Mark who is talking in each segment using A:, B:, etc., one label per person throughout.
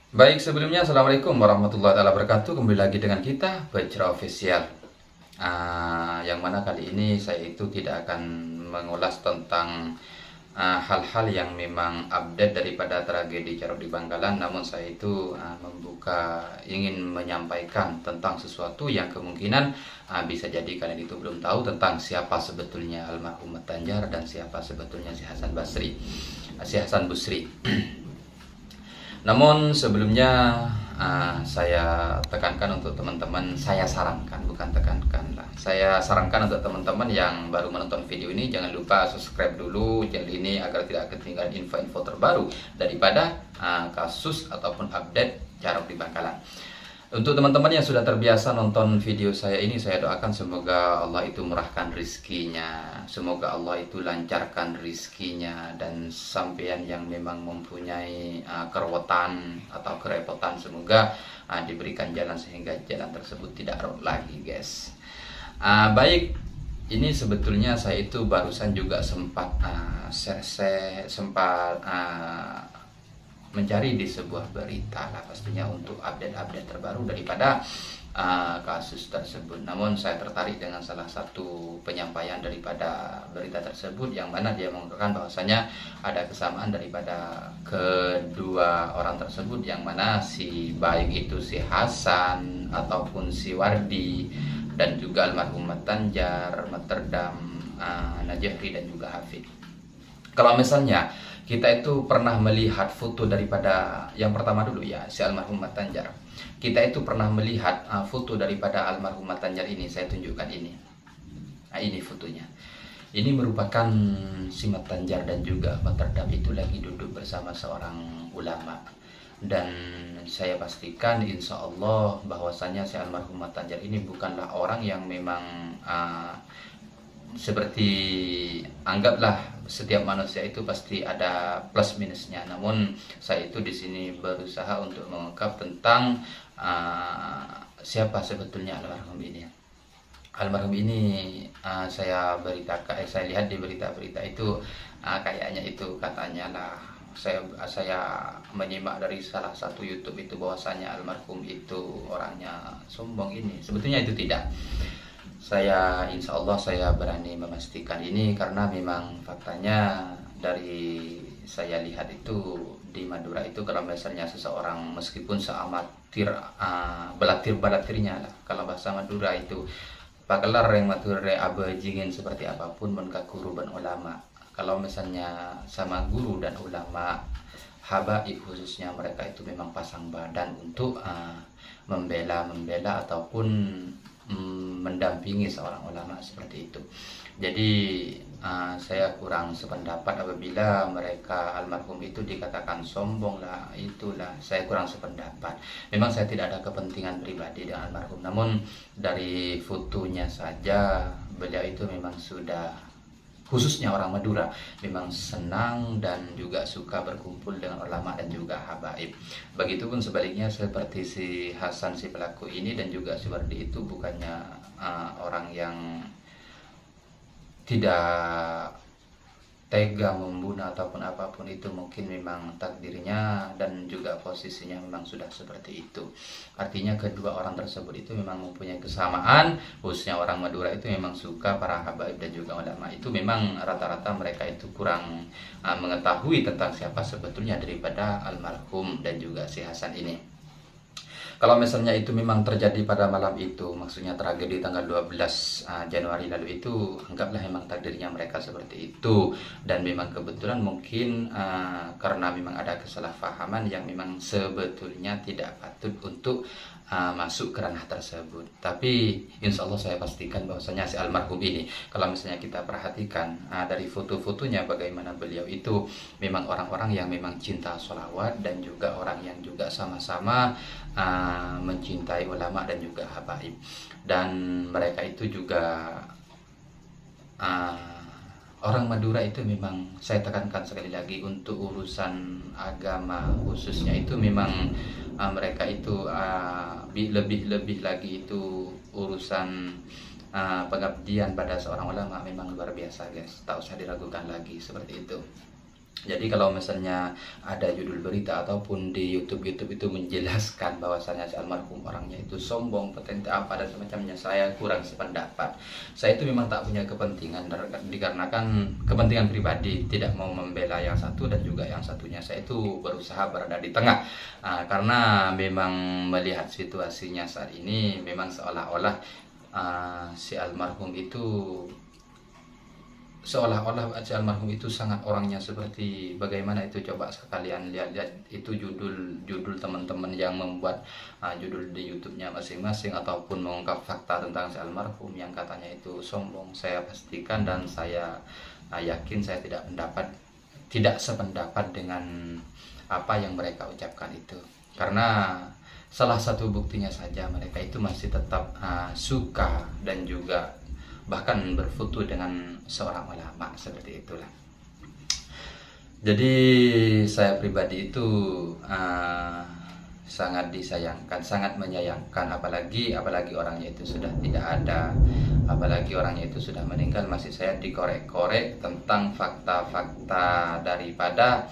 A: Baik, sebelumnya Assalamualaikum warahmatullahi wabarakatuh. Kembali lagi dengan kita Bajra Official. Yang mana kali ini saya itu tidak akan mengulas tentang hal-hal yang memang update daripada tragedi Carok di Bangkalan. Namun saya itu ingin menyampaikan tentang sesuatu yang kemungkinan bisa jadi kalian itu belum tahu tentang siapa sebetulnya almarhum Mat Tanjar dan siapa sebetulnya si Hasan Basri. Namun sebelumnya saya tekankan untuk teman-teman, saya sarankan, bukan tekankan lah. Saya sarankan untuk teman-teman yang baru menonton video ini, jangan lupa subscribe dulu channel ini agar tidak ketinggalan info-info terbaru daripada kasus ataupun update Carok di Bangkalan. Untuk teman-teman yang sudah terbiasa nonton video saya ini, saya doakan semoga Allah itu murahkan rizkinya, semoga Allah itu lancarkan rizkinya, dan sampean yang memang mempunyai kerewetan atau kerepotan, semoga diberikan jalan sehingga jalan tersebut tidak road lagi, guys. Baik, ini sebetulnya saya itu barusan juga sempat mencari di sebuah berita lah, pastinya untuk update-update terbaru daripada kasus tersebut. Namun saya tertarik dengan salah satu penyampaian daripada berita tersebut, yang mana dia mengungkapkan bahwasanya ada kesamaan daripada kedua orang tersebut, yang mana si baik itu si Hasan ataupun si Wardi dan juga almarhum Mat Tanjar, Mat Terdam, Najahri dan juga Hafid. Kalau misalnya kita itu pernah melihat foto daripada yang pertama dulu ya, si almarhum Mat Tanjar. Kita itu pernah melihat foto daripada almarhum Mat Tanjar ini, saya tunjukkan ini. Ini fotonya. Ini merupakan si Mat Tanjar dan juga Mat Terdam itu lagi duduk bersama seorang ulama. Dan saya pastikan insya Allah bahwasanya si almarhum Mat Tanjar ini bukanlah orang yang memang seperti, anggaplah setiap manusia itu pasti ada plus minusnya. Namun saya itu di sini berusaha untuk mengungkap tentang siapa sebetulnya almarhum ini. Almarhum ini saya lihat di berita-berita itu kayaknya itu katanya lah, saya menyimak dari salah satu YouTube itu bahwasanya almarhum itu orangnya sombong ini. Sebetulnya itu tidak. Insya Allah saya berani memastikan ini karena memang faktanya dari saya lihat itu di Madura itu, kalau misalnya seseorang meskipun seamatir balatirnya lah, kalau bahasa Madura itu pakelar yang Madura abajingin seperti apapun menkakuru ban ulama. Kalau misalnya sama guru dan ulama habaib khususnya, mereka itu memang pasang badan untuk membela ataupun mendampingi seorang ulama seperti itu. Jadi saya kurang sependapat apabila mereka almarhum itu dikatakan sombong lah, itulah, saya kurang sependapat. Memang saya tidak ada kepentingan pribadi dengan almarhum, namun dari fotonya saja beliau itu memang sudah, khususnya orang Madura, memang senang dan juga suka berkumpul dengan ulama dan juga habaib. Begitupun sebaliknya seperti si Hasan, si pelaku ini, dan juga si Wardi itu bukannya orang yang tidak tega membunuh ataupun apapun itu, mungkin memang takdirnya dan juga posisinya memang sudah seperti itu. Artinya kedua orang tersebut itu memang mempunyai kesamaan, khususnya orang Madura itu memang suka para habaib dan juga ulama. Itu memang rata-rata mereka itu kurang mengetahui tentang siapa sebetulnya daripada almarhum dan juga si Hasan ini. Kalau misalnya itu memang terjadi pada malam itu, maksudnya tragedi tanggal 12 Januari lalu itu, anggaplah memang takdirnya mereka seperti itu. Dan memang kebetulan mungkin karena memang ada kesalahpahaman yang memang sebetulnya tidak patut untuk masuk ke ranah tersebut. Tapi insya Allah saya pastikan bahwasanya si almarhum ini, kalau misalnya kita perhatikan dari foto-fotonya, bagaimana beliau itu memang orang-orang yang memang cinta sholawat dan juga orang yang juga sama-sama mencintai ulama dan juga habaib. Dan mereka itu juga orang Madura itu memang, saya tekankan sekali lagi, untuk urusan agama khususnya itu memang mereka itu lebih lagi itu urusan pengabdian pada seorang ulama memang luar biasa, guys. Tak usah diragukan lagi seperti itu. Jadi kalau misalnya ada judul berita ataupun di YouTube itu menjelaskan bahwasanya si almarhum orangnya itu sombong, petente apa dan semacamnya, saya kurang sependapat. Saya itu memang tak punya kepentingan dikarenakan kepentingan pribadi, tidak mau membela yang satu dan juga yang satunya. Saya itu berusaha berada di tengah. Karena memang melihat situasinya saat ini memang seolah-olah si almarhum itu si almarhum itu sangat orangnya seperti bagaimana itu, coba sekalian lihat itu judul teman-teman yang membuat judul di YouTube-nya masing-masing ataupun mengungkap fakta tentang si almarhum yang katanya itu sombong. Saya pastikan dan saya yakin saya tidak sependapat dengan apa yang mereka ucapkan itu, karena salah satu buktinya saja mereka itu masih tetap suka dan juga bahkan berfoto dengan seorang ulama seperti itulah. Jadi saya pribadi itu sangat disayangkan, sangat menyayangkan, apalagi orangnya itu sudah tidak ada, apalagi orangnya itu sudah meninggal, masih saya dikorek-korek tentang fakta-fakta daripada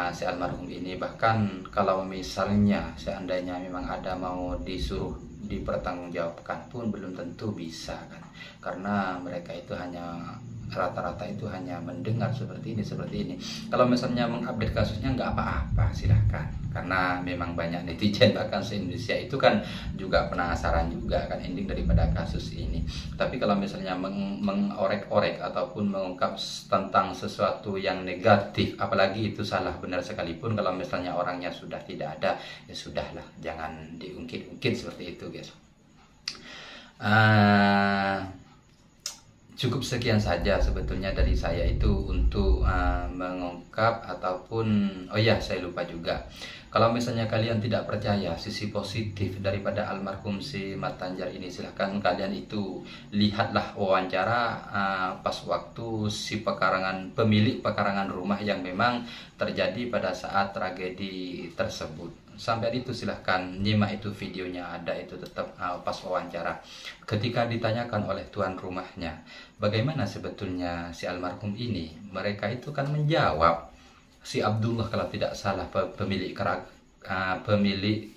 A: si almarhum ini. Bahkan kalau misalnya seandainya memang ada mau disuruh dipertanggungjawabkan pun belum tentu bisa kan, karena mereka itu hanya rata-rata itu hanya mendengar seperti ini. Kalau misalnya mengupdate kasusnya nggak apa-apa, silahkan, karena memang banyak netizen bahkan se-Indonesia itu kan juga penasaran juga kan ending daripada kasus ini. Tapi kalau misalnya mengorek-orek ataupun mengungkap tentang sesuatu yang negatif, apalagi itu salah benar sekalipun, kalau misalnya orangnya sudah tidak ada, ya sudahlah, jangan diungkit-ungkit seperti itu guys. Cukup sekian saja sebetulnya dari saya itu untuk mengungkap ataupun saya lupa juga, kalau misalnya kalian tidak percaya sisi positif daripada almarhum si Mat Tanjar ini, silahkan kalian itu lihatlah wawancara pas waktu si pemilik pekarangan rumah yang memang terjadi pada saat tragedi tersebut. Sampai itu silahkan nyimak itu videonya, ada itu tetap pas wawancara. Ketika ditanyakan oleh tuan rumahnya bagaimana sebetulnya si almarhum ini, mereka itu kan menjawab, si Abdullah kalau tidak salah pemilik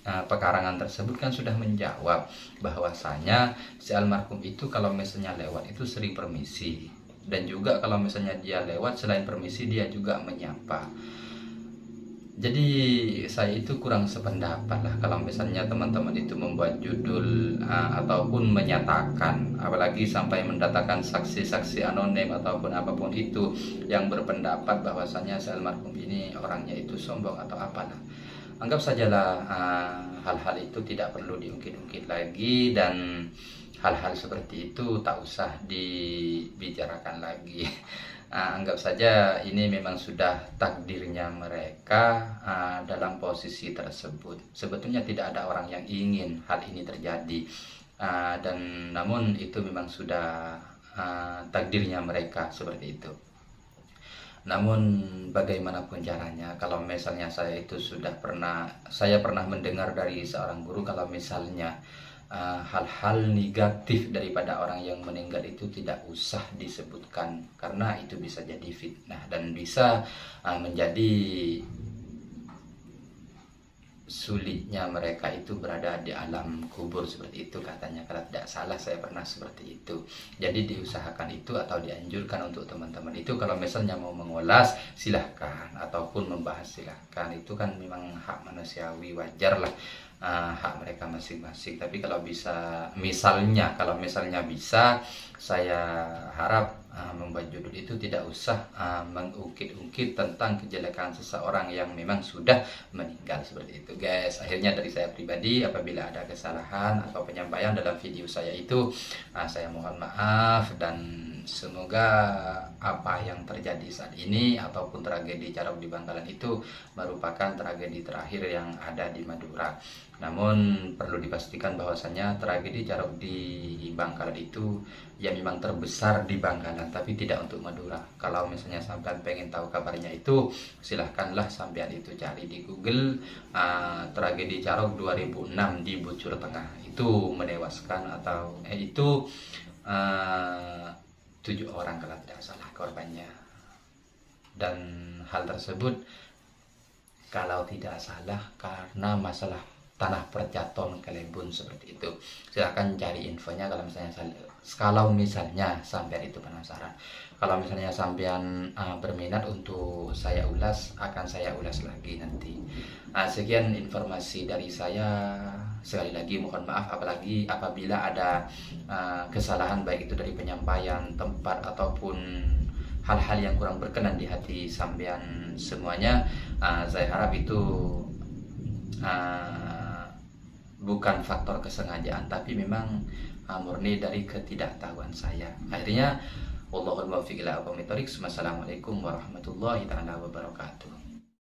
A: pekarangan tersebut kan sudah menjawab bahwasanya si almarhum itu kalau misalnya lewat itu sering permisi, dan juga kalau misalnya dia lewat selain permisi dia juga menyapa. Jadi saya itu kurang sependapat lah kalau misalnya teman-teman itu membuat judul ataupun menyatakan, apalagi sampai mendatangkan saksi-saksi anonim ataupun apapun itu yang berpendapat bahwasanya si almarhum ini orangnya itu sombong atau apalah. Anggap sajalah hal-hal itu tidak perlu diungkit-ungkit lagi, dan hal-hal seperti itu tak usah dibicarakan lagi. Anggap saja ini memang sudah takdirnya mereka dalam posisi tersebut. Sebetulnya tidak ada orang yang ingin hal ini terjadi, dan namun itu memang sudah takdirnya mereka seperti itu. Namun bagaimanapun caranya, kalau misalnya saya pernah mendengar dari seorang guru, kalau misalnya hal-hal negatif daripada orang yang meninggal itu tidak usah disebutkan, karena itu bisa jadi fitnah dan bisa menjadi sulitnya mereka itu berada di alam kubur seperti itu katanya, kalau tidak salah saya pernah seperti itu. Jadi diusahakan itu atau dianjurkan untuk teman-teman itu kalau misalnya mau mengulas silahkan, ataupun membahas silahkan, itu kan memang hak manusiawi, wajar lah, hak mereka masing-masing. Tapi kalau misalnya bisa, saya harap membuat judul itu tidak usah mengungkit-ungkit tentang kejelekan seseorang yang memang sudah meninggal seperti itu guys. Akhirnya dari saya pribadi, apabila ada kesalahan atau penyampaian dalam video saya itu, saya mohon maaf, dan semoga apa yang terjadi saat ini ataupun tragedi Carok di Bangkalan itu merupakan tragedi terakhir yang ada di Madura. Namun perlu dipastikan bahwasanya tragedi Carok di Bangkalan itu ya memang terbesar di Bangkalan, tapi tidak untuk Madura. Kalau misalnya sampean pengen tahu kabarnya itu, silahkanlah sampean itu cari di Google tragedi Carok 2006 di Bucur Tengah. Itu menewaskan atau itu 7 orang kalau tidak salah korbannya. dan hal tersebut kalau tidak salah karena masalah tanah percaton Kelebun seperti itu. Silahkan cari infonya kalau misalnya sampean itu penasaran. Kalau misalnya sampean berminat untuk saya ulas, akan saya ulas lagi nanti. Sekian informasi dari saya. Sekali lagi mohon maaf apabila ada kesalahan, baik itu dari penyampaian, tempat, ataupun hal-hal yang kurang berkenan di hati sampean semuanya. Saya harap itu bukan faktor kesengajaan, tapi memang murni dari ketidaktahuan saya. Akhirnya wallahul muwaffiq ila aqwamit thoriq. Wassalamualaikum warahmatullahi taala wabarakatuh.